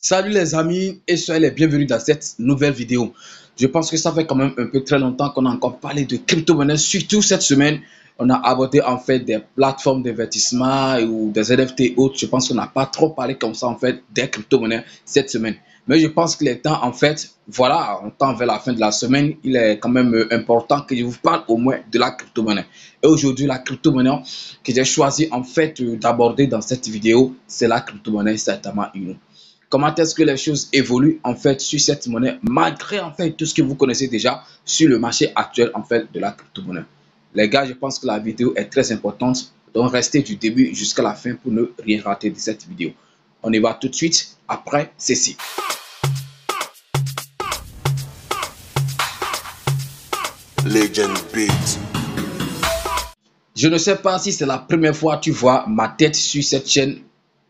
Salut les amis et soyez les bienvenus dans cette nouvelle vidéo. Je pense que ça fait quand même un peu très longtemps qu'on a encore parlé de crypto-monnaies. Surtout cette semaine, on a abordé en fait des plateformes d'investissement ou des NFT autres. Je pense qu'on n'a pas trop parlé comme ça en fait des crypto-monnaies cette semaine. Mais je pense qu'il est temps en fait, voilà, on tend vers la fin de la semaine. Il est quand même important que je vous parle au moins de la crypto-monnaie. Et aujourd'hui, la crypto-monnaie que j'ai choisi en fait d'aborder dans cette vidéo, c'est la crypto-monnaie certainement Inu. Comment est-ce que les choses évoluent en fait sur cette monnaie malgré en fait tout ce que vous connaissez déjà sur le marché actuel en fait de la crypto-monnaie. Les gars, je pense que la vidéo est très importante, donc restez du début jusqu'à la fin pour ne rien rater de cette vidéo. On y va tout de suite après ceci. Legend Beat. Je ne sais pas si c'est la première fois que tu vois ma tête sur cette chaîne.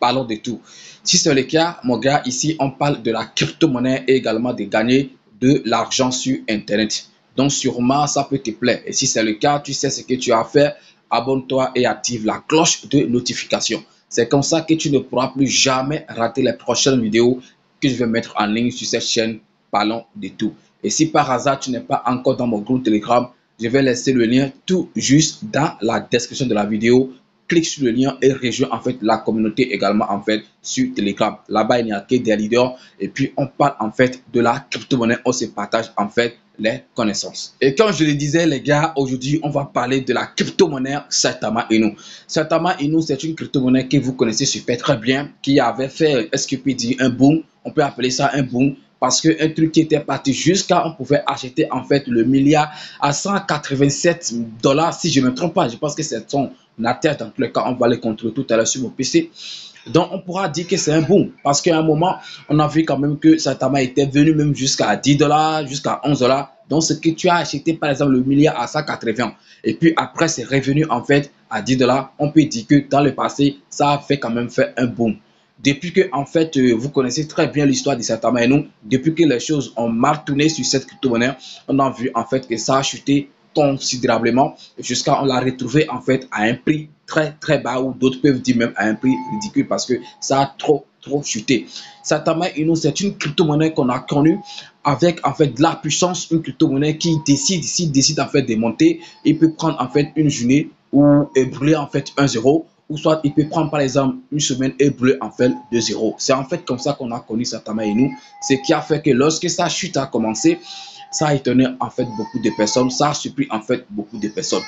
Parlons de tout. Si c'est le cas, mon gars, ici, on parle de la crypto-monnaie et également de gagner de l'argent sur Internet. Donc, sûrement, ça peut te plaire. Et si c'est le cas, tu sais ce que tu as à faire. Abonne-toi et active la cloche de notification. C'est comme ça que tu ne pourras plus jamais rater les prochaines vidéos que je vais mettre en ligne sur cette chaîne. Parlons de tout. Et si par hasard, tu n'es pas encore dans mon groupe Telegram, je vais laisser le lien tout juste dans la description de la vidéo. Clique sur le lien et rejoins en fait la communauté également en fait sur Telegram. Là-bas, il n'y a que des leaders et puis on parle en fait de la crypto-monnaie. On se partage en fait les connaissances. Et comme je le disais les gars, aujourd'hui on va parler de la crypto-monnaie Saitama Inu. Saitama Inu, c'est une crypto-monnaie que vous connaissez super très bien, qui avait fait, est-ce que peut dire un boom, on peut appeler ça un boom, parce qu'un truc qui était parti jusqu'à, on pouvait acheter en fait le milliard à 187 $, si je ne me trompe pas. Je pense que c'est son atteinte, dans tous les cas, on va les contrôler tout à l'heure sur mon PC. Donc, on pourra dire que c'est un boom, parce qu'à un moment, on a vu quand même que Saitama était venu même jusqu'à 10 $, jusqu'à 11 $. Donc, ce que tu as acheté, par exemple, le milliard à 180, et puis après, c'est revenu en fait à 10 $, on peut dire que dans le passé, ça a fait quand même fait un boom. Depuis que, en fait, vous connaissez très bien l'histoire de Saitama Inu, depuis que les choses ont mal tourné sur cette crypto-monnaie, on a vu en fait que ça a chuté considérablement jusqu'à on l'a retrouvé en fait à un prix très bas, ou d'autres peuvent dire même à un prix ridicule parce que ça a trop chuté. Saitama Inu, c'est une crypto-monnaie qu'on a connue avec en fait de la puissance, une crypto-monnaie qui décide en fait de monter. Il peut prendre en fait une journée ou brûler en fait un zéro, ou soit il peut prendre par exemple une semaine et brûler en fait de zéro. C'est en fait comme ça qu'on a connu Saitama Inu, ce qui a fait que lorsque sa chute a commencé, ça a étonné en fait beaucoup de personnes, ça a surpris en fait beaucoup de personnes.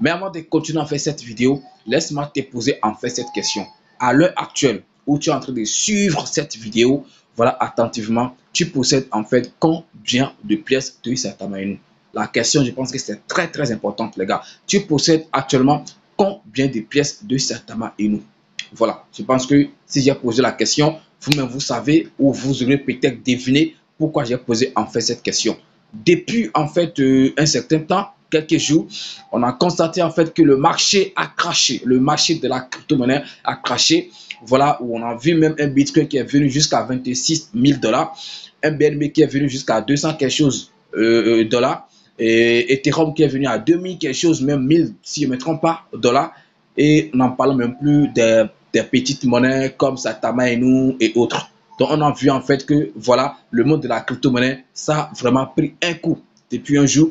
Mais avant de continuer à faire cette vidéo, laisse-moi te poser en fait cette question. À l'heure actuelle où tu es en train de suivre cette vidéo, voilà attentivement, tu possèdes en fait combien de pièces de Saitama Inu? La question, je pense que c'est très importante les gars. Tu possèdes actuellement combien de pièces de Saitama Inu? Voilà, je pense que si j'ai posé la question, vous-même vous savez, ou vous aurez peut-être deviné pourquoi j'ai posé en fait cette question. Depuis en fait un certain temps, quelques jours, on a constaté en fait que le marché a craché. Le marché de la crypto-monnaie a craché. Voilà, où on a vu même un Bitcoin qui est venu jusqu'à 26 000 $, un BNB qui est venu jusqu'à 200 quelque chose dollars, et Ethereum qui est venu à 2000 quelque chose, même 1000 si je ne me trompe pas, dollars. Et on n'en parle même plus des petites monnaies comme Saitama Inu et autres. Donc, on a vu en fait que voilà, le monde de la crypto-monnaie, ça a vraiment pris un coup depuis un jour.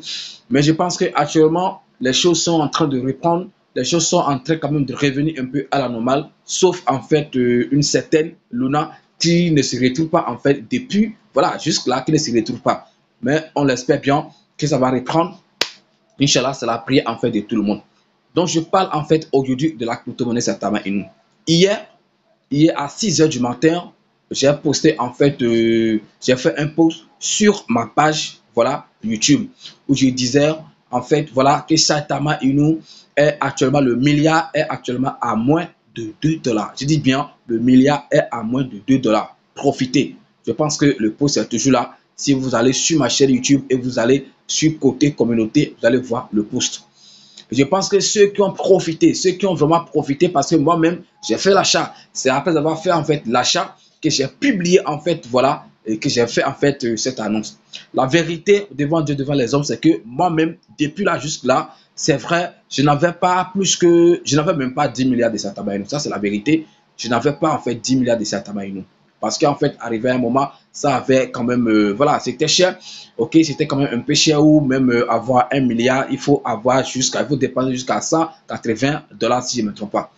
Mais je pense qu'actuellement, les choses sont en train de reprendre. Les choses sont en train quand même de revenir un peu à la normale. Sauf en fait une certaine Luna qui ne se retrouve pas en fait depuis, voilà, jusque-là, qui ne se retrouve pas. Mais on l'espère bien que ça va reprendre. Inch'Allah, c'est la prière en fait de tout le monde. Donc, je parle en fait aujourd'hui de la crypto-monnaie Saitama Inu. Hier à 6 h du matin, j'ai posté en fait, j'ai fait un post sur ma page, voilà, YouTube, où je disais en fait, voilà, que Saitama Inu est actuellement, le milliard est actuellement à moins de 2 $. Je dis bien, le milliard est à moins de 2 $. Profitez. Je pense que le post est toujours là. Si vous allez sur ma chaîne YouTube et vous allez sur côté communauté, vous allez voir le post. Je pense que ceux qui ont profité, ceux qui ont vraiment profité, parce que moi-même, j'ai fait l'achat. C'est après avoir fait en fait l'achat que j'ai publié en fait, voilà, et que j'ai fait en fait cette annonce. La vérité devant Dieu, devant les hommes, c'est que moi-même, depuis là jusque-là, c'est vrai, je n'avais pas plus que, je n'avais même pas 10 milliards de Saitama Inu. Ça, c'est la vérité. Je n'avais pas en fait 10 milliards de Saitama Inu. parce qu'en fait, arrivé à un moment, ça avait quand même, voilà, c'était cher. Ok, c'était quand même un peu cher, ou même avoir 1 milliard, il faut dépenser jusqu'à 180 dollars si je ne me trompe pas.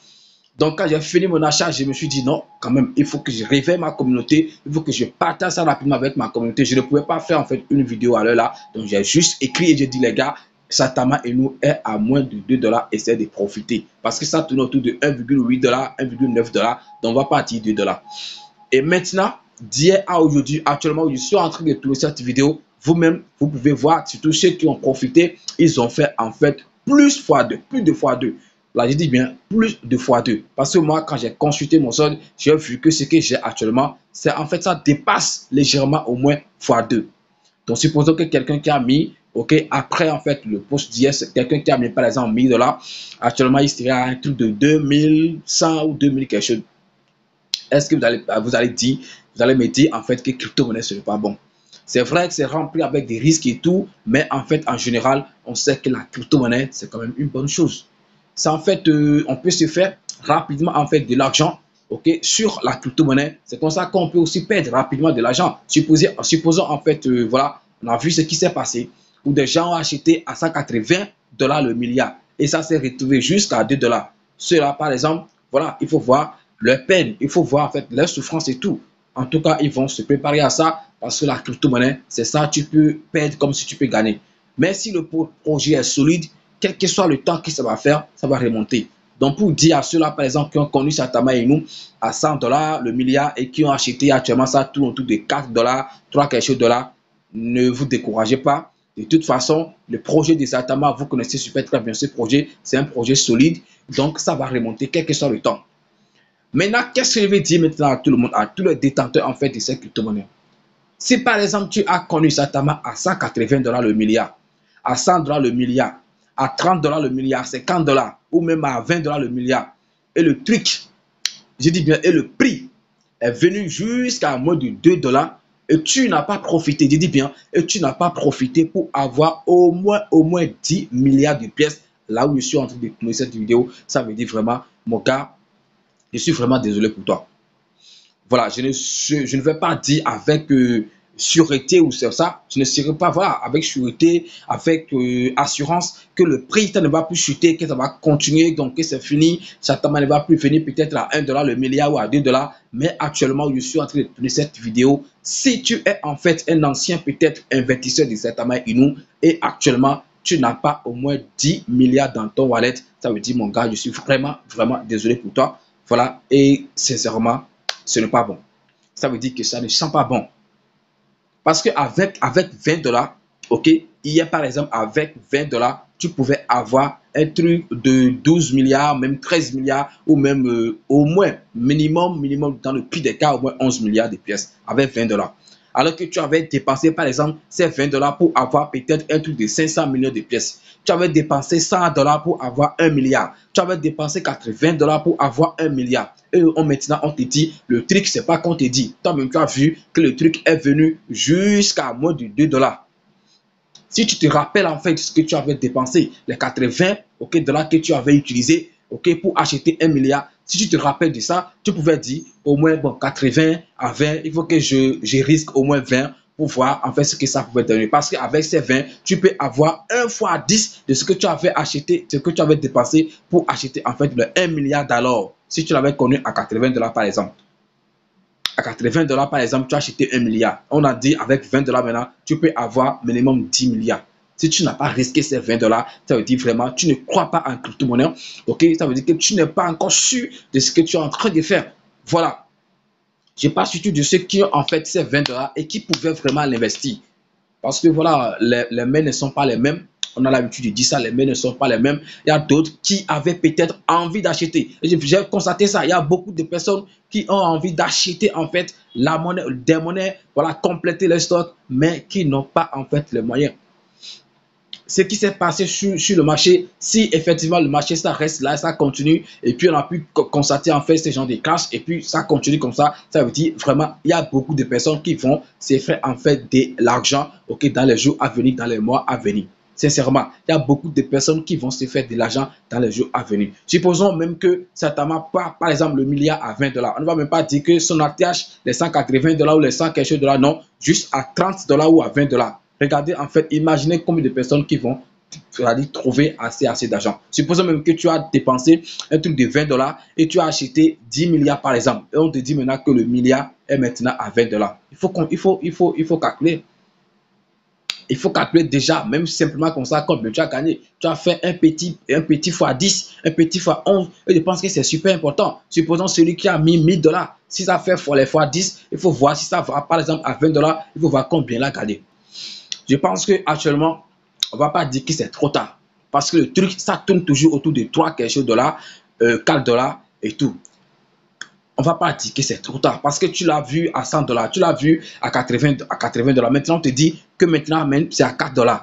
Donc, quand j'ai fini mon achat, je me suis dit non, quand même, il faut que je réveille ma communauté, il faut que je partage ça rapidement avec ma communauté. Je ne pouvais pas faire en fait une vidéo à l'heure là. Donc, j'ai juste écrit et j'ai dit les gars, Satama Inu est à moins de 2 dollars, essayez de profiter. Parce que ça tourne autour de 1,8 dollars, 1,9 dollars. Donc, on va partir 2 dollars. Et maintenant, d'hier à aujourd'hui, actuellement, je suis en train de tourner cette vidéo. Vous-même, vous pouvez voir, surtout ceux qui ont profité, ils ont fait en fait plus x2, plus de x2. Là, je dis bien plus de x2. Parce que moi, quand j'ai consulté mon solde, j'ai vu que ce que j'ai actuellement, c'est en fait, ça dépasse légèrement au moins x2. Donc, supposons que quelqu'un qui a mis, ok, après en fait le post d'hier, c'est quelqu'un qui a mis par exemple 1000 dollars. Actuellement, il serait à un truc de 2100 ou 2000 quelque chose. Est-ce que vous allez me dire en fait que crypto-monnaie ce n'est pas bon? C'est vrai que c'est rempli avec des risques et tout, mais en fait, en général, on sait que la crypto-monnaie, c'est quand même une bonne chose. Ça, en fait, on peut se faire rapidement en fait de l'argent, ok, sur la crypto-monnaie. C'est comme ça qu'on peut aussi perdre rapidement de l'argent. Supposons en fait, voilà, on a vu ce qui s'est passé, où des gens ont acheté à 180 dollars le milliard, et ça s'est retrouvé jusqu'à 2 dollars. Cela, par exemple, voilà, il faut voir leur peine, il faut voir en fait leur souffrance et tout. En tout cas, ils vont se préparer à ça parce que la crypto-monnaie, c'est ça, tu peux perdre comme si tu peux gagner. Mais si le projet est solide, quel que soit le temps que ça va faire, ça va remonter. Donc, pour dire à ceux-là, par exemple, qui ont connu Satama Inu à 100 dollars le milliard et qui ont acheté actuellement ça tout autour de 4 dollars, 3 quelque chose dollars, ne vous découragez pas. De toute façon, le projet de Satama, vous connaissez super très bien ce projet, c'est un projet solide, donc ça va remonter quel que soit le temps. Maintenant, qu'est-ce que je vais dire maintenant à tout le monde, à tous les détenteurs en fait de ces crypto-monnaies? Si par exemple tu as connu Satama à 180 dollars le milliard, à 100 dollars le milliard, à 30 dollars le milliard, 50 dollars ou même à 20 dollars le milliard, et le truc, je dis bien, et le prix est venu jusqu'à moins de 2 dollars, et tu n'as pas profité, je dis bien, et tu n'as pas profité pour avoir au moins 10 milliards de pièces, là où je suis en train de tourner cette vidéo, ça veut dire vraiment, mon gars, je suis vraiment désolé pour toi. Voilà, je ne vais pas dire avec sûreté ou c'est ça. Je ne serai pas, voilà, avec sûreté, avec assurance que le prix ça ne va plus chuter, que ça va continuer, donc que c'est fini. Certainement ne va plus venir peut-être à 1 dollar le milliard ou à 2 dollars. Mais actuellement, je suis en train de tourner cette vidéo. Si tu es en fait un ancien peut-être investisseur de Satama Inu et actuellement, tu n'as pas au moins 10 milliards dans ton wallet, ça veut dire, mon gars, je suis vraiment, vraiment désolé pour toi. Voilà, et sincèrement, ce n'est pas bon. Ça veut dire que ça ne sent pas bon. Parce qu'avec 20 dollars, ok, hier par exemple, avec 20 dollars, tu pouvais avoir un truc de 12 milliards, même 13 milliards, ou même au moins, minimum, dans le pire des cas, au moins 11 milliards de pièces, avec 20 dollars. Alors que tu avais dépensé, par exemple, ces 20 dollars pour avoir peut-être un truc de 500 millions de pièces. Tu avais dépensé 100 dollars pour avoir 1 milliard. Tu avais dépensé 80 dollars pour avoir 1 milliard. Et maintenant, on te dit, le truc, c'est pas qu'on te dit. Toi-même, tu as vu que le truc est venu jusqu'à moins de 2 dollars. Si tu te rappelles en fait ce que tu avais dépensé, les 80 dollars que tu avais utilisé pour acheter 1 milliard, si tu te rappelles de ça, tu pouvais dire au moins bon, 80 à 20, il faut que je risque au moins 20 pour voir en fait ce que ça pouvait donner. Parce qu'avec ces 20, tu peux avoir 1 fois 10 de ce que tu avais acheté, ce que tu avais dépensé pour acheter en fait le 1 milliard d'alors. Si tu l'avais connu à 80 dollars par exemple. À 80 dollars par exemple, tu as acheté 1 milliard. On a dit avec 20 dollars maintenant, tu peux avoir minimum 10 milliards. Si tu n'as pas risqué ces 20 dollars, ça veut dire vraiment tu ne crois pas en crypto-monnaie. Ok, ça veut dire que tu n'es pas encore sûr de ce que tu es en train de faire. Voilà. Je parle surtout de ceux qui ont en fait ces 20 dollars et qui pouvaient vraiment l'investir. Parce que voilà, les mains ne sont pas les mêmes. On a l'habitude de dire ça, les mains ne sont pas les mêmes. Il y a d'autres qui avaient peut-être envie d'acheter. J'ai constaté ça. Il y a beaucoup de personnes qui ont envie d'acheter en fait la monnaie, des monnaies, voilà, compléter les stocks, mais qui n'ont pas en fait les moyens. Ce qui s'est passé sur le marché, si effectivement le marché ça reste là, ça continue, et puis on a pu constater en fait ces gens de crash, et puis ça continue comme ça veut dire vraiment il y a beaucoup de personnes qui vont se faire en fait de l'argent dans les jours à venir, dans les mois à venir. Sincèrement, il y a beaucoup de personnes qui vont se faire de l'argent dans les jours à venir. Supposons même que certainement pas, par exemple, le milliard à $20. On ne va même pas dire que son ATH, les $180 ou les 100 quelque chose de là, non, juste à $30 ou à $20. Regardez, en fait, imaginez combien de personnes qui vont trouver assez d'argent. Supposons même que tu as dépensé un truc de $20 et tu as acheté 10 milliards par exemple. Et on te dit maintenant que le milliard est maintenant à $20. Il faut calculer. Il faut calculer déjà, même simplement comme ça, combien tu as gagné. Tu as fait un petit fois 10, un petit fois 11. Et je pense que c'est super important. Supposons celui qui a mis $1000. Si ça fait les fois 10, il faut voir si ça va, par exemple, à $20. Il faut voir combien il a gagné. Je pense qu'actuellement, on ne va pas dire que c'est trop tard. Parce que le truc, ça tourne toujours autour de 3 quelque chose $, $4 et tout. On ne va pas dire que c'est trop tard parce que tu l'as vu à $100, tu l'as vu à 80 $. Maintenant, on te dit que maintenant, c'est à $4.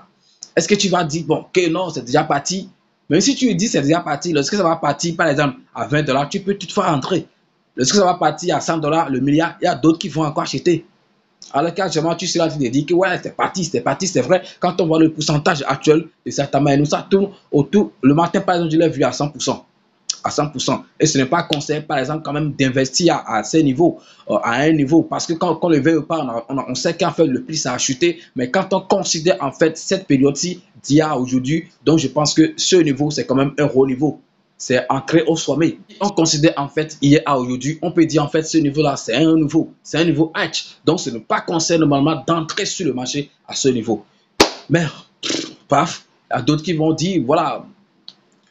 Est-ce que tu vas dire, bon, que non, c'est déjà parti? Même si tu dis c'est déjà parti, lorsque ça va partir, par exemple, à $20, tu peux toutefois entrer. Lorsque ça va partir à $100, le milliard, il y a d'autres qui vont encore acheter. Alors qu'actuellement, tu seras en train de dire que ouais, c'est parti, c'est vrai. Quand on voit le pourcentage actuel de certains nous ça tourne autour. Le matin, par exemple, je l'ai vu à 100%. À 100%. Et ce n'est pas conseillé, par exemple, quand même d'investir à ces niveaux, à un niveau. Parce que quand on le veut pas, on sait qu'en fait, le prix, ça a chuté. Mais quand on considère, en fait, cette période-ci d'hier à aujourd'hui, donc je pense que ce niveau, c'est quand même un haut niveau. C'est ancré au sommet. On considère en fait hier à aujourd'hui, on peut dire en fait ce niveau-là, c'est un niveau H. Donc ce n'est pas conseillé normalement d'entrer sur le marché à ce niveau. Mais, paf, il y a d'autres qui vont dire, voilà,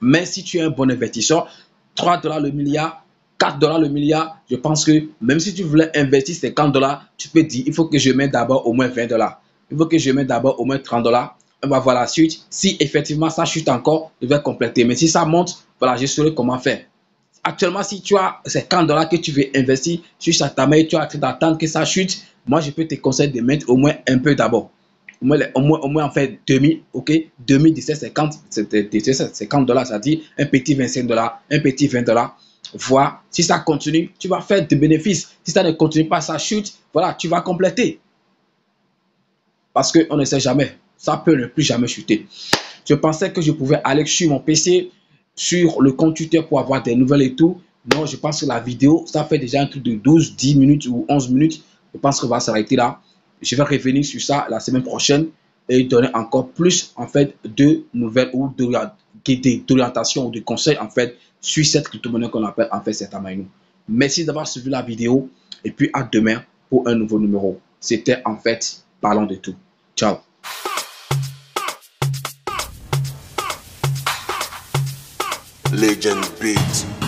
mais si tu es un bon investisseur, $3 le milliard, $4 le milliard, je pense que même si tu voulais investir $50, tu peux dire, il faut que je mette d'abord au moins $20. Il faut que je mette d'abord au moins $30. On va voir la suite. Si effectivement ça chute encore, je vais compléter. Mais si ça monte, voilà, je saurai comment faire. Actuellement, si tu as $50 que tu veux investir sur ta main, tu as train d'attendre que ça chute, moi je peux te conseiller de mettre au moins un peu d'abord. Au moins en fait 2000, ok, 2017, $50, c'est-à-dire un petit $25, un petit $20. Voir si ça continue, tu vas faire des bénéfices. Si ça ne continue pas, ça chute, voilà, tu vas compléter. Parce qu'on ne sait jamais, ça peut ne plus jamais chuter. Je pensais que je pouvais aller sur mon PC, sur le compte Twitter pour avoir des nouvelles et tout. Non, je pense que la vidéo, ça fait déjà un truc de 12, 10 minutes ou 11 minutes. Je pense qu'on va s'arrêter là. Je vais revenir sur ça la semaine prochaine et donner encore plus en fait de nouvelles ou d'orientation ou de conseils en fait sur cette crypto-monnaie qu'on appelle en fait Setamainu. Merci d'avoir suivi la vidéo et puis à demain pour un nouveau numéro. C'était en fait Parlons de tout. Ciao. Legend Beat.